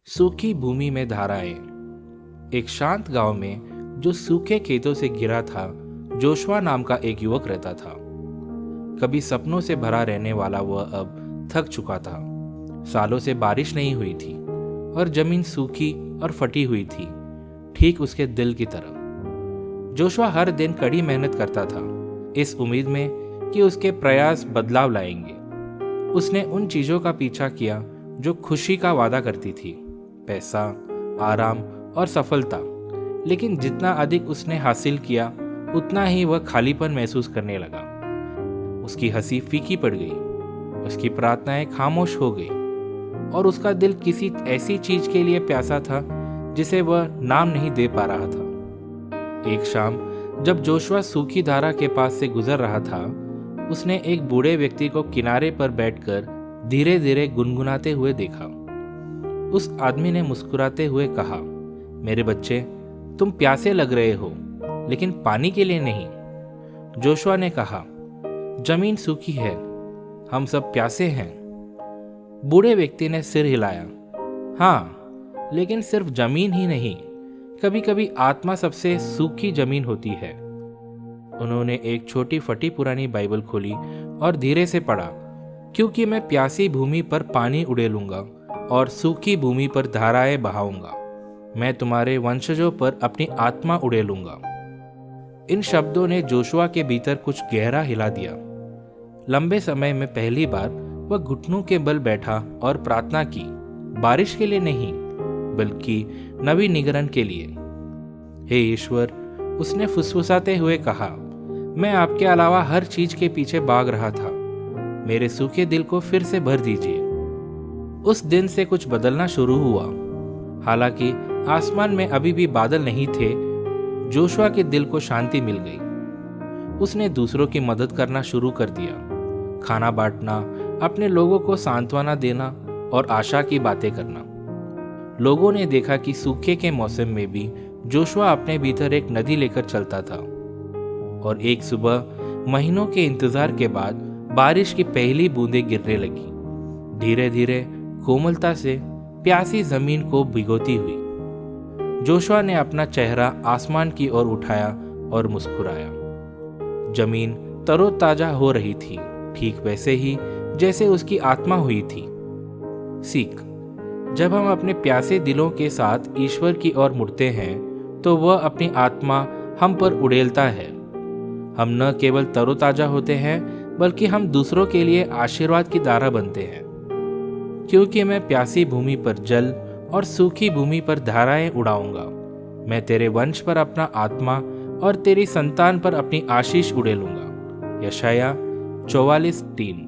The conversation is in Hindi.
सूखी भूमि में धाराएं। एक शांत गांव में जो सूखे खेतों से घिरा था, जोशुआ नाम का एक युवक रहता था। कभी सपनों से भरा रहने वाला वह अब थक चुका था। सालों से बारिश नहीं हुई थी और जमीन सूखी और फटी हुई थी, ठीक उसके दिल की तरह। जोशुआ हर दिन कड़ी मेहनत करता था, इस उम्मीद में कि उसके प्रयास बदलाव लाएंगे। उसने उन चीजों का पीछा किया जो खुशी का वादा करती थी, पैसा, आराम और सफलता। लेकिन जितना अधिक उसने हासिल किया, उतना ही वह खालीपन महसूस करने लगा। उसकी हंसी फीकी पड़ गई, उसकी प्रार्थनाएं खामोश हो गई और उसका दिल किसी ऐसी चीज के लिए प्यासा था जिसे वह नाम नहीं दे पा रहा था। एक शाम जब जोशुआ सूखी धारा के पास से गुजर रहा था, उसने एक बूढ़े व्यक्ति को किनारे पर बैठकर धीरे धीरे गुनगुनाते हुए देखा। उस आदमी ने मुस्कुराते हुए कहा, मेरे बच्चे, तुम प्यासे लग रहे हो, लेकिन पानी के लिए नहीं। जोशुआ ने कहा, जमीन सूखी है, हम सब प्यासे हैं। बूढ़े व्यक्ति ने सिर हिलाया, हाँ, लेकिन सिर्फ जमीन ही नहीं, कभी कभी आत्मा सबसे सूखी जमीन होती है। उन्होंने एक छोटी फटी पुरानी बाइबल खोली और धीरे से पढ़ा, क्योंकि मैं प्यासी भूमि पर पानी उड़ेलूंगा और सूखी भूमि पर धाराएं बहाऊंगा। मैं तुम्हारे वंशजों पर अपनी आत्मा उड़ेलूंगा। इन शब्दों ने जोशुआ के भीतर कुछ गहरा हिला दिया। लंबे समय में पहली बार वह घुटनों के बल बैठा और प्रार्थना की, बारिश के लिए नहीं, बल्कि नवीनीकरण के लिए। हे ईश्वर, उसने फुसफुसाते हुए कहा, मैं आपके अलावा हर चीज के पीछे भाग रहा था। मेरे सूखे दिल को फिर से भर दीजिए। उस दिन से कुछ बदलना शुरू हुआ। हालांकि आसमान में अभी भी बादल नहीं थे, जोशुआ के दिल को शांति मिल गई। उसने दूसरों की मदद करना शुरू कर दिया, खाना बांटना, अपने लोगों को सांत्वना देना और आशा की बातें करना। लोगों ने देखा कि सूखे के मौसम में भी जोशुआ अपने भीतर एक नदी लेकर चलता था। और एक सुबह महीनों के इंतजार के बाद बारिश की पहली बूंदें गिरने लगी, धीरे धीरे कोमलता से प्यासी जमीन को भिगोती हुई। जोशुआ ने अपना चेहरा आसमान की ओर उठाया और मुस्कुराया। जमीन तरोताजा हो रही थी, ठीक वैसे ही जैसे उसकी आत्मा हुई थी। सीख: जब हम अपने प्यासे दिलों के साथ ईश्वर की ओर मुड़ते हैं, तो वह अपनी आत्मा हम पर उड़ेलता है। हम न केवल तरोताजा होते हैं, बल्कि हम दूसरों के लिए आशीर्वाद की धारा बनते हैं। क्योंकि मैं प्यासी भूमि पर जल और सूखी भूमि पर धाराएं उड़ाऊंगा। मैं तेरे वंश पर अपना आत्मा और तेरी संतान पर अपनी आशीष उड़ेलूंगा। यशायाह 44:3।